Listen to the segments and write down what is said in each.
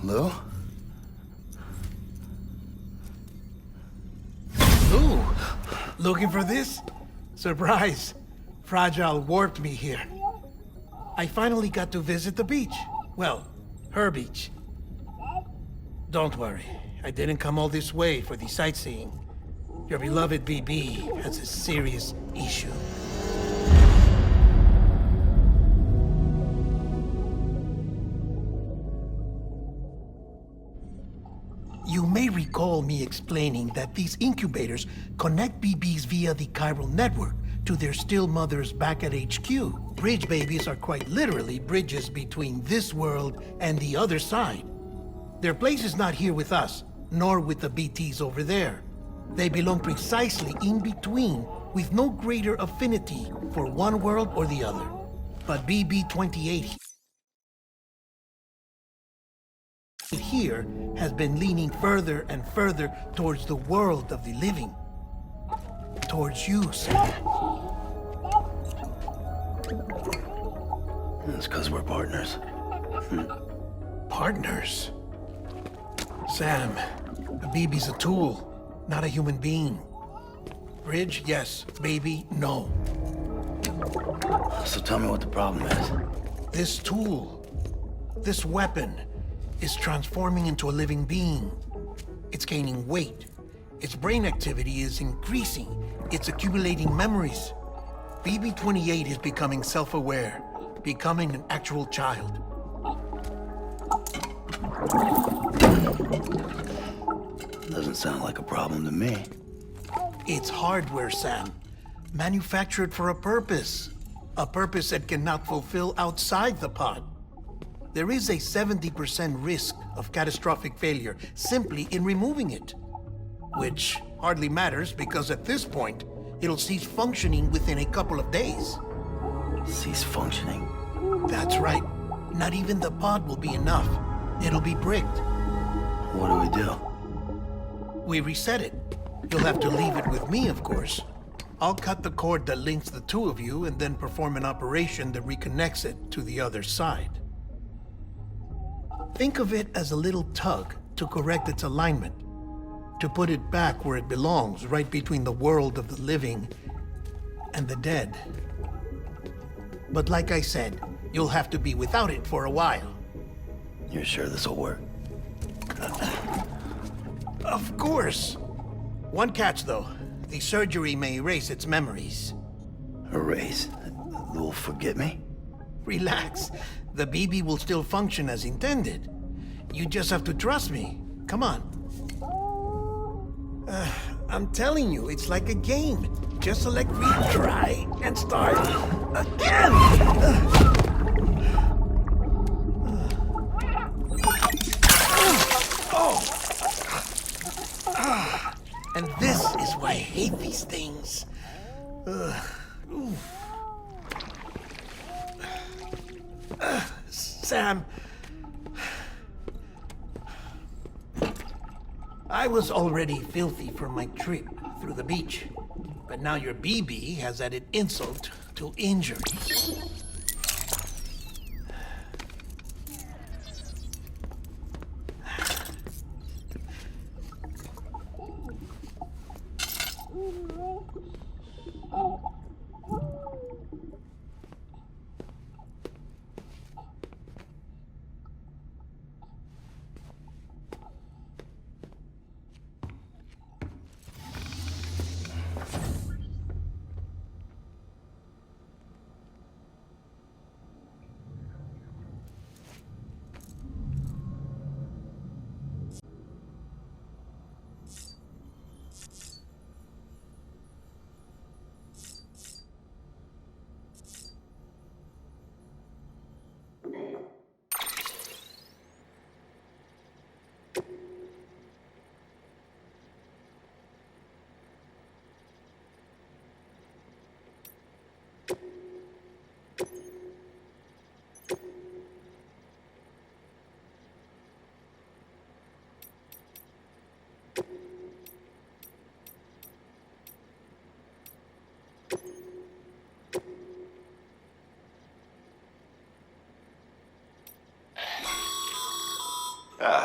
Lou? Lou? Looking for this? Surprise. Fragile warped me here. I finally got to visit the beach. Well, her beach. Don't worry. I didn't come all this way for the sightseeing. Your beloved BB has a serious issue. You may recall me explaining that these incubators connect BBs via the chiral network to their still mothers back at HQ. Bridge babies are quite literally bridges between this world and the other side. Their place is not here with us, nor with the BTs over there. They belong precisely in between, with no greater affinity for one world or the other. But BB-28 here has been leaning further and further towards the world of the living. Towards you, Sam. It's because we're partners. Partners? Sam, a BB's a tool, not a human being. Bridge, yes. Baby, no. So tell me what the problem is. This tool, this weapon, is transforming into a living being. It's gaining weight. Its brain activity is increasing. It's accumulating memories. BB-28 is becoming self-aware, becoming an actual child. Doesn't sound like a problem to me. It's hardware, Sam. Manufactured for a purpose. A purpose that cannot fulfill outside the pod. There is a 70% risk of catastrophic failure simply in removing it. Which hardly matters because at this point, it'll cease functioning within a couple of days. Cease functioning? That's right. Not even the pod will be enough. It'll be bricked. What do we do? We reset it. You'll have to leave it with me, of course. I'll cut the cord that links the two of you and then perform an operation that reconnects it to the other side. Think of it as a little tug to correct its alignment, to put it back where it belongs, right between the world of the living and the dead. But like I said, you'll have to be without it for a while. You're sure this'll work? Of course. One catch, though. The surgery may erase its memories. Erase? You'll forget me? Relax. The BB will still function as intended. You just have to trust me. Come on. I'm telling you, it's like a game. Just select retry and start again! And this is why I hate these things. Sam, I was already filthy from my trip through the beach, but now your BB has added insult to injury.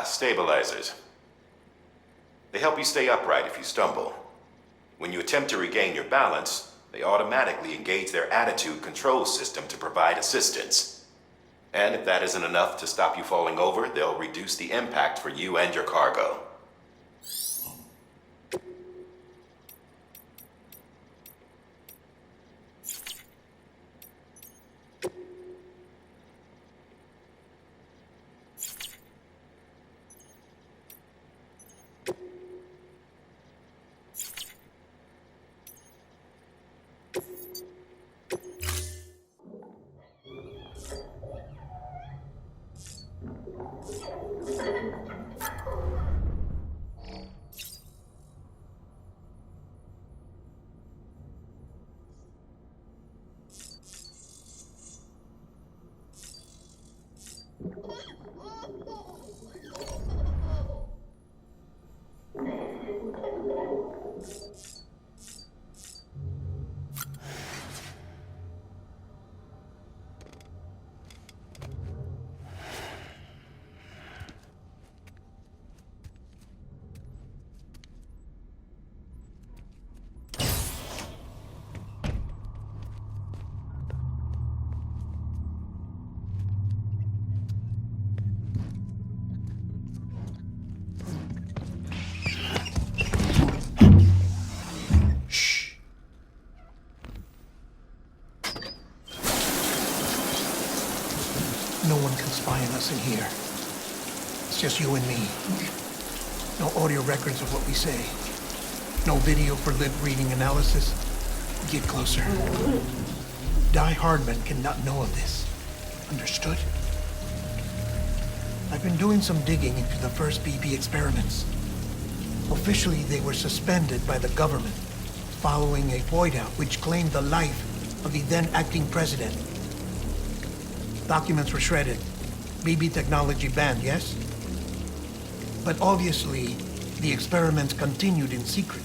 Stabilizers. They help you stay upright if you stumble. When you attempt to regain your balance, they automatically engage their attitude control system to provide assistance. And if that isn't enough to stop you falling over, they'll reduce the impact for you and your cargo. No one can spy on us in here. It's just you and me. No audio records of what we say. No video for lip-reading analysis. Get closer. Die Hardman cannot know of this. Understood? I've been doing some digging into the first BB experiments. Officially, they were suspended by the government following a void-out which claimed the life of the then-acting president. Documents were shredded. BB technology banned, yes? But obviously, the experiments continued in secret,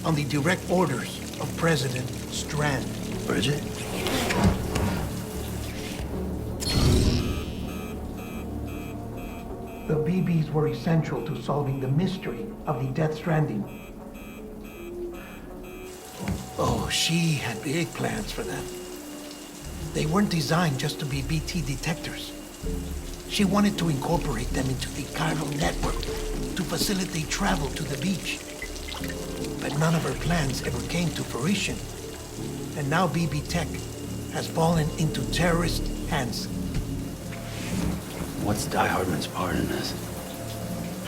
on the direct orders of President Strand. Bridget? The BBs were essential to solving the mystery of the Death Stranding. Oh, she had big plans for them. They weren't designed just to be BT detectors. She wanted to incorporate them into the chiral network to facilitate travel to the beach. But none of her plans ever came to fruition. And now BB Tech has fallen into terrorist hands. What's Die Hardman's part in this?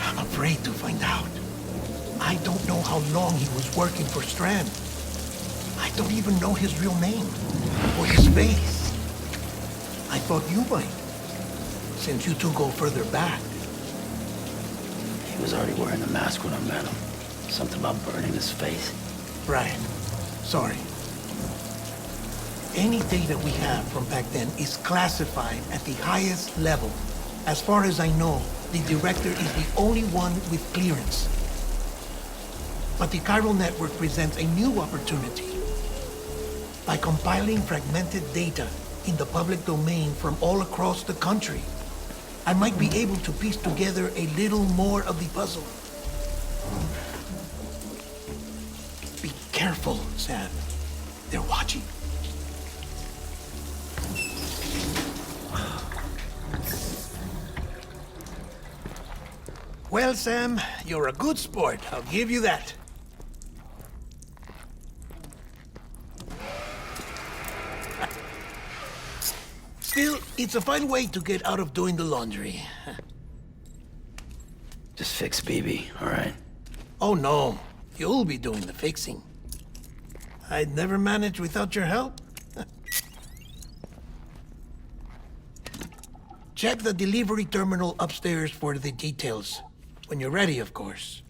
I'm afraid to find out. I don't know how long he was working for Strand. I don't even know his real name or his face. I thought you might, since you two go further back. He was already wearing the mask when I met him. Something about burning his face. Right. Sorry. Any data we have from back then is classified at the highest level. As far as I know, the director is the only one with clearance. But the chiral network presents a new opportunity. By compiling fragmented data in the public domain from all across the country, I might be able to piece together a little more of the puzzle. Be careful, Sam. They're watching. Well, Sam, you're a good sport. I'll give you that. Still, it's a fine way to get out of doing the laundry. Just fix BB, all right? Oh, no. You'll be doing the fixing. I'd never manage without your help. Check the delivery terminal upstairs for the details. When you're ready, of course.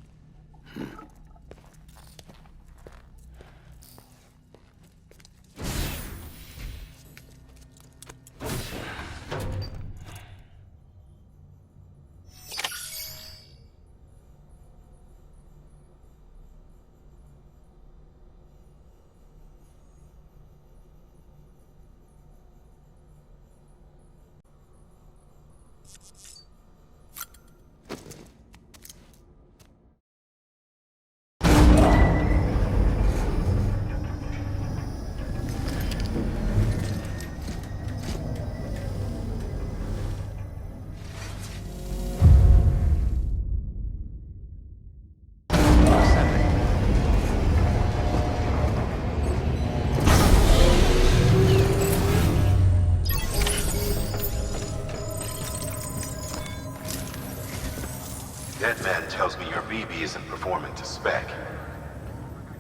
Deadman tells me your BB isn't performing to spec.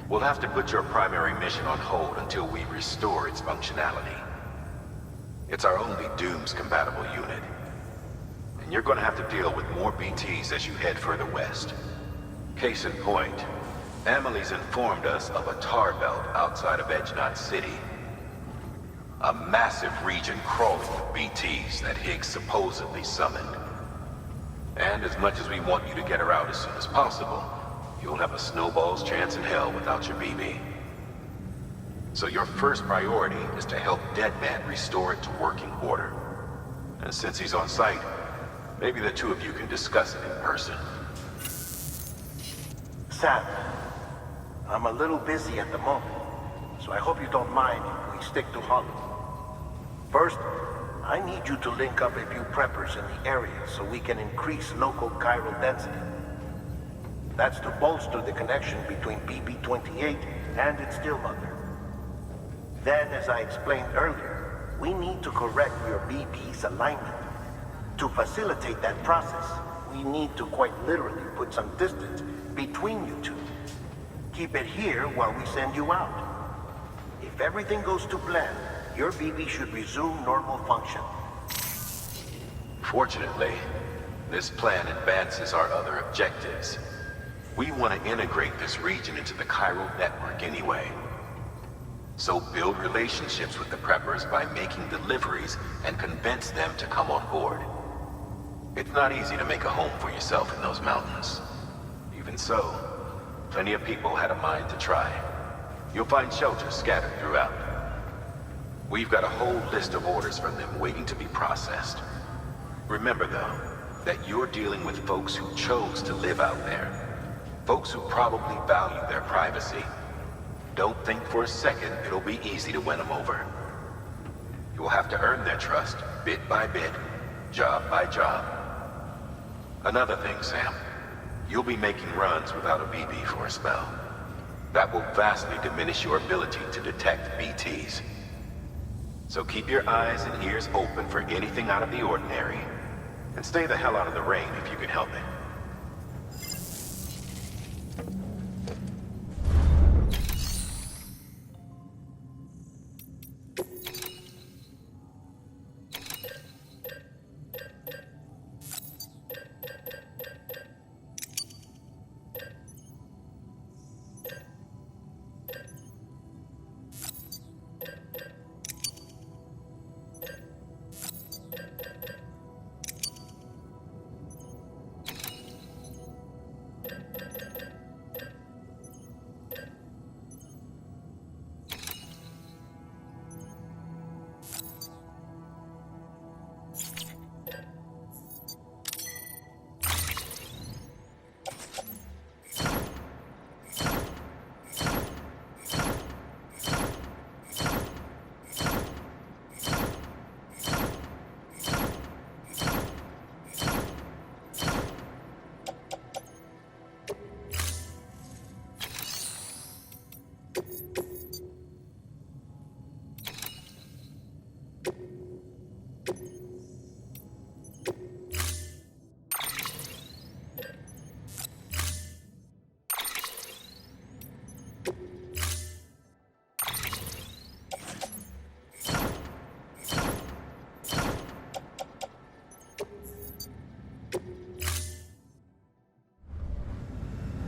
We'll have to put your primary mission on hold until we restore its functionality. It's our only Dooms-compatible unit. And you're gonna have to deal with more BTs as you head further west. Case in point, Emily's informed us of a tar belt outside of Edgenot City. A massive region crawling with BTs that Higgs supposedly summoned. And as much as we want you to get her out as soon as possible, you'll have a snowball's chance in hell without your BB. So your first priority is to help Deadman restore it to working order. And since he's on site, maybe the two of you can discuss it in person. Sam, I'm a little busy at the moment, so I hope you don't mind if we stick to Hollywood. First, I need you to link up a few preppers in the area so we can increase local chiral density. That's to bolster the connection between BB-28 and its stillmother. Then, as I explained earlier, we need to correct your BB's alignment. To facilitate that process, we need to quite literally put some distance between you two. Keep it here while we send you out. If everything goes to plan, your BB should resume normal function. Fortunately, this plan advances our other objectives. We want to integrate this region into the chiral network anyway. So build relationships with the preppers by making deliveries and convince them to come on board. It's not easy to make a home for yourself in those mountains. Even so, plenty of people had a mind to try. You'll find shelters scattered throughout. We've got a whole list of orders from them waiting to be processed. Remember, though, that you're dealing with folks who chose to live out there. Folks who probably value their privacy. Don't think for a second it'll be easy to win them over. You'll have to earn their trust, bit by bit, job by job. Another thing, Sam. You'll be making runs without a BB for a spell. That will vastly diminish your ability to detect BTs. So keep your eyes and ears open for anything out of the ordinary. And stay the hell out of the rain if you can help it.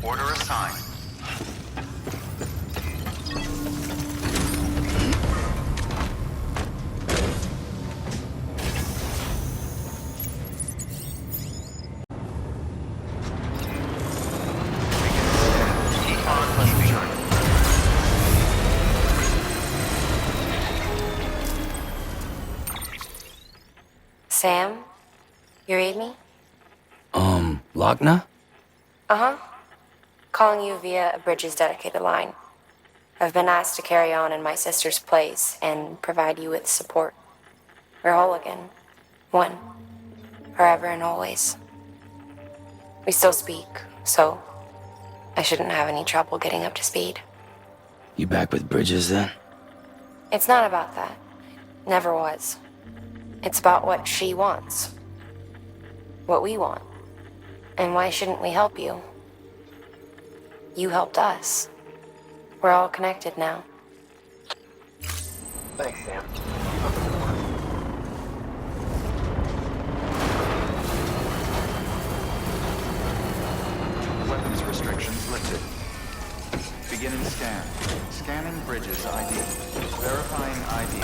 Order assigned. Sam? You read me? Lochna? Uh-huh. Calling you via a Bridges dedicated line. I've been asked to carry on in my sister's place and provide you with support. We're whole again. One. Forever and always. We still speak, so I shouldn't have any trouble getting up to speed. You back with Bridges then? It's not about that. Never was. It's about what she wants. What we want. And why shouldn't we help you? You helped us. We're all connected now. Thanks, Sam. Keep up the good work. Weapons restrictions lifted. Beginning scan. Scanning bridges ID. Verifying ID.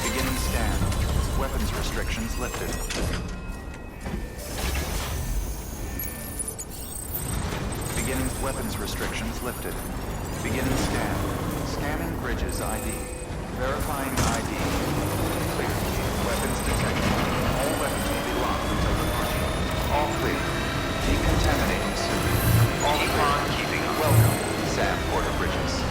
Beginning scan. Weapons restrictions lifted. Beginning weapons restrictions lifted. Beginning scan. Scanning bridges ID. Verifying ID. Clear. Weapons detected. All weapons will be locked until departure. All clear. Decontaminating soon. All clear. Keeping up. Welcome, Sam Porter Bridges.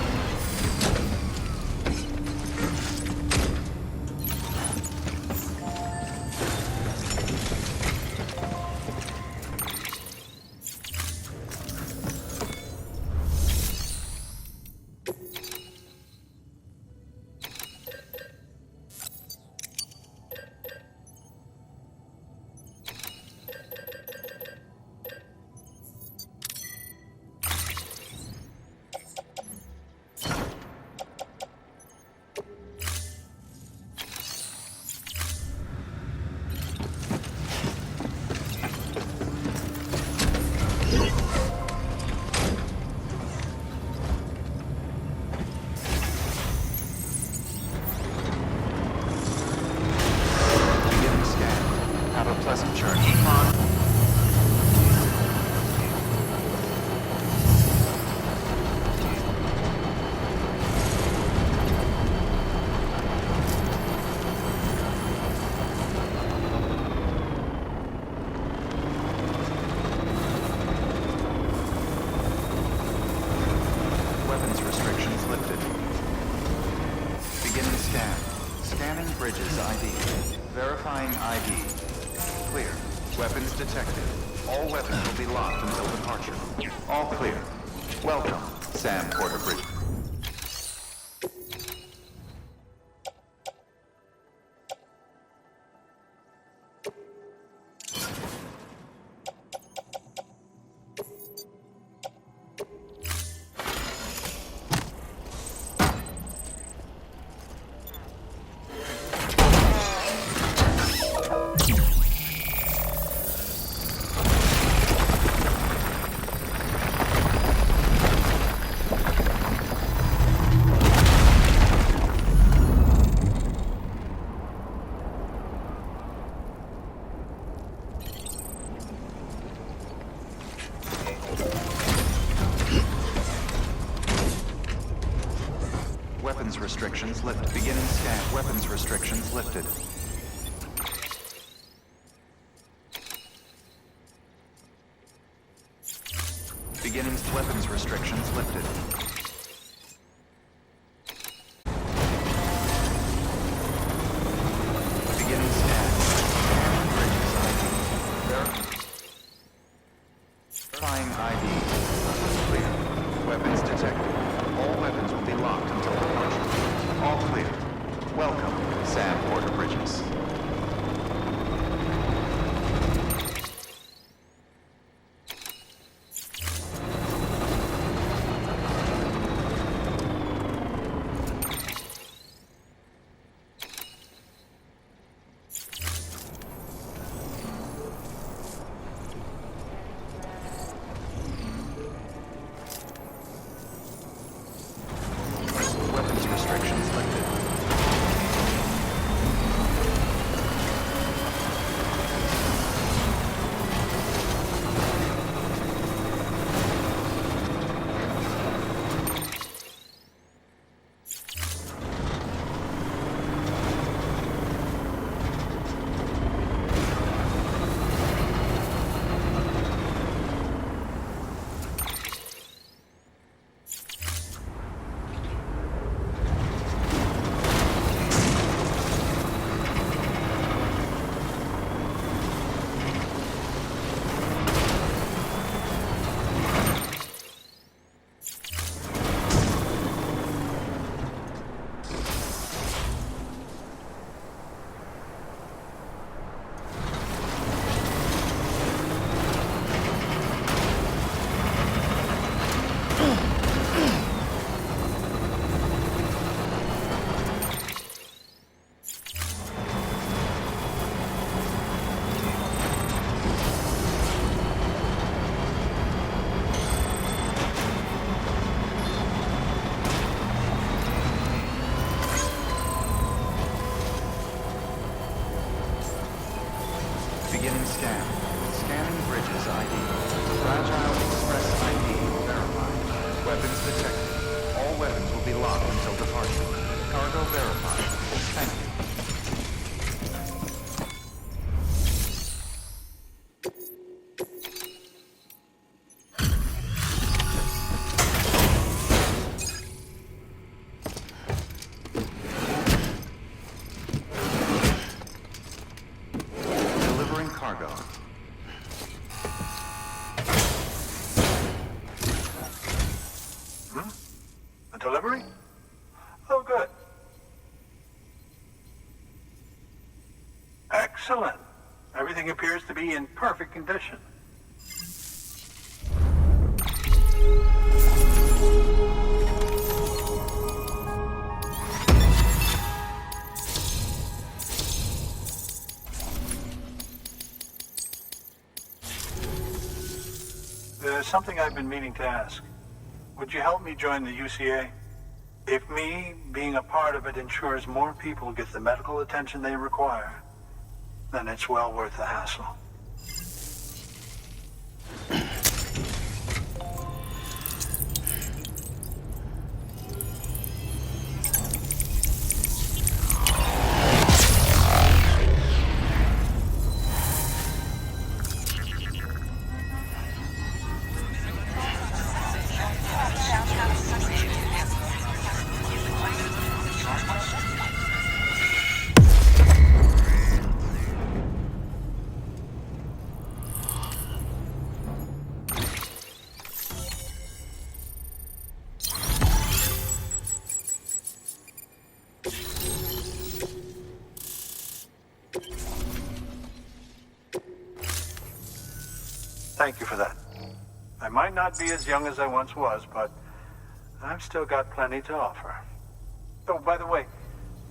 Pleasant journey. Weapons restrictions lifted. Beginning scan. Scanning bridges ID. Verifying ID. Clear. Weapons detected. All weapons will be locked until departure. All clear. Welcome, Sam Porter Bridge. Weapons restrictions lifted. Beginning scan. Weapons restrictions lifted. Beginning weapons restrictions lifted. Beginning scan. Bridges ID. Verifying ID. Clear. Weapons detected. All weapons will be locked until departure. All clear. Welcome, Sam Porter Bridges. Beginning scan. Scanning bridges ID. Fragile Express ID verified. Weapons detected. All weapons will be locked until departure. Cargo verified. Thank you. Delivering cargo. A delivery? Oh, good. Excellent. Everything appears to be in perfect condition. There's something I've been meaning to ask. Would you help me join the UCA? If me being a part of it ensures more people get the medical attention they require, then it's well worth the hassle. Thank you for that. I might not be as young as I once was, but I've still got plenty to offer. Oh, by the way,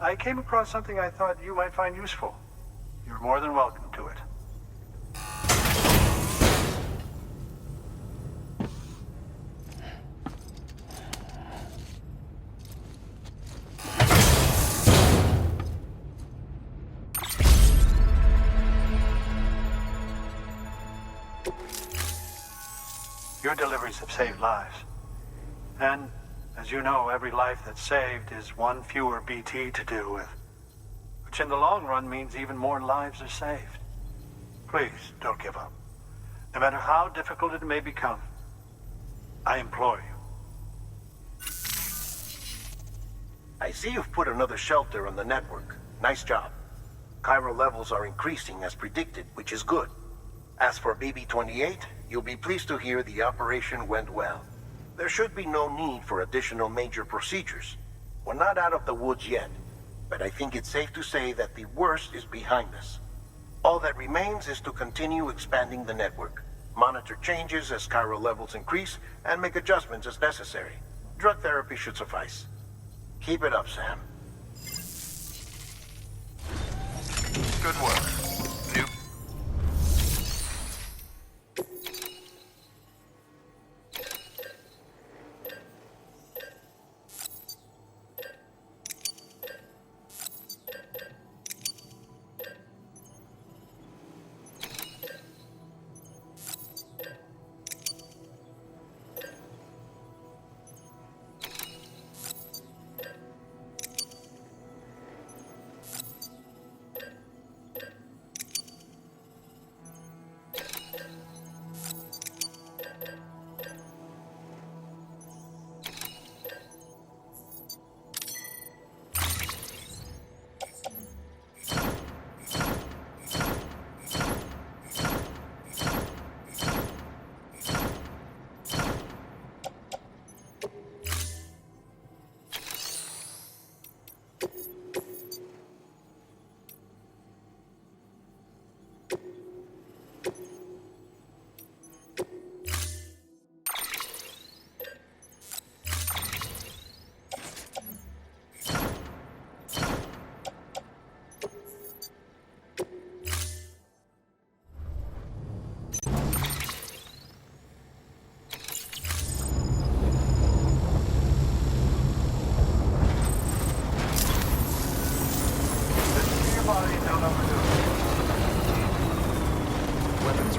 I came across something I thought you might find useful. You're more than welcome to it. Your deliveries have saved lives. And, as you know, every life that's saved is one fewer BT to deal with. Which in the long run means even more lives are saved. Please, don't give up. No matter how difficult it may become, I implore you. I see you've put another shelter on the network. Nice job. Chiral levels are increasing as predicted, which is good. As for BB-28, you'll be pleased to hear the operation went well. There should be no need for additional major procedures. We're not out of the woods yet, but I think it's safe to say that the worst is behind us. All that remains is to continue expanding the network, monitor changes as chiral levels increase, and make adjustments as necessary. Drug therapy should suffice. Keep it up, Sam. Good work. New.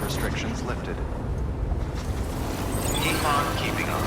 restrictions lifted. Keep on keeping on.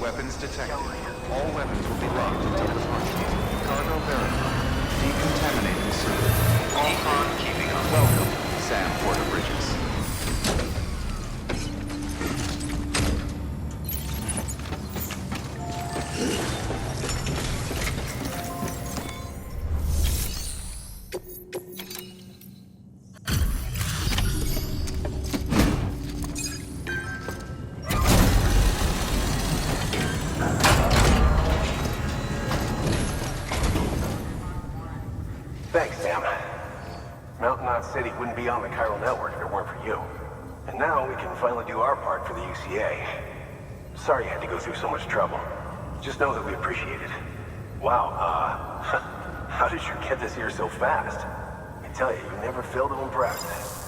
Weapons detected. All weapons will be locked until departure. Cargo verified. Decontaminating soon. Keep on keeping on. Welcome, Sam Porter Bridges. Thanks, Sam. Mountain Knot City wouldn't be on the chiral network if it weren't for you. And now we can finally do our part for the UCA. Sorry you had to go through so much trouble. Just know that we appreciate it. Wow, how did you get this here so fast? I tell you, you never fail to impress.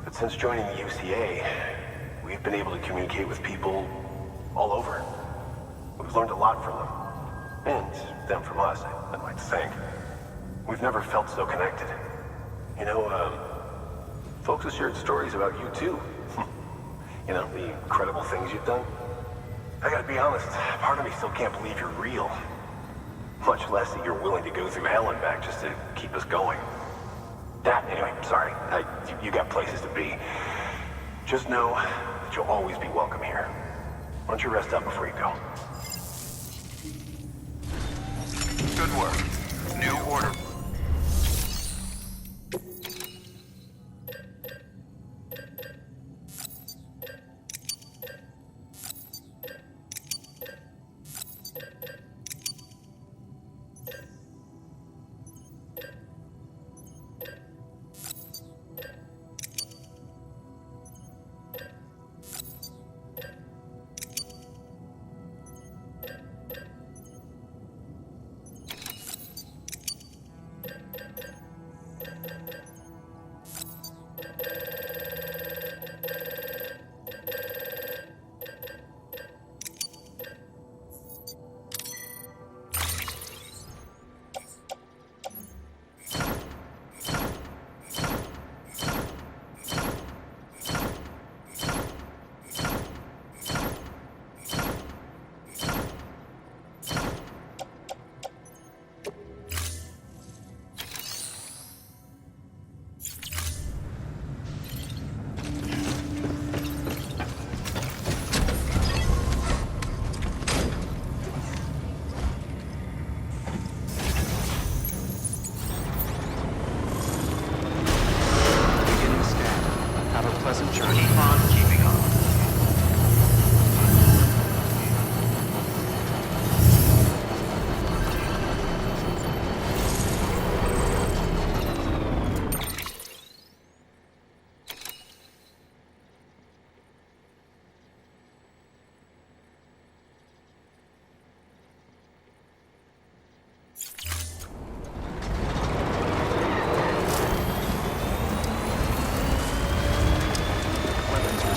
But since joining the UCA, we've been able to communicate with people all over. We've learned a lot from them. And them from us, I'd like to think. We've never felt so connected. You know, folks have shared stories about you too. You know, the incredible things you've done. I gotta be honest, part of me still can't believe you're real. Much less that you're willing to go through hell and back just to keep us going. Anyway, sorry. You got places to be. Just know that you'll always be welcome here. Why don't you rest up before you go? Good work. New order. on keeping on. Weapons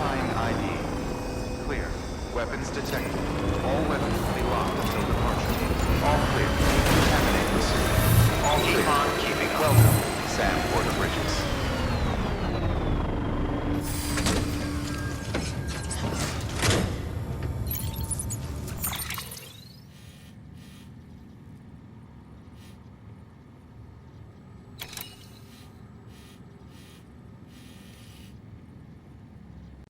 Verifying ID. Clear. Weapons detected. All weapons will be locked until departure. All clear. Contaminate the suit. All clear. Keep on keeping on. Welcome, Sam Porter Bridges.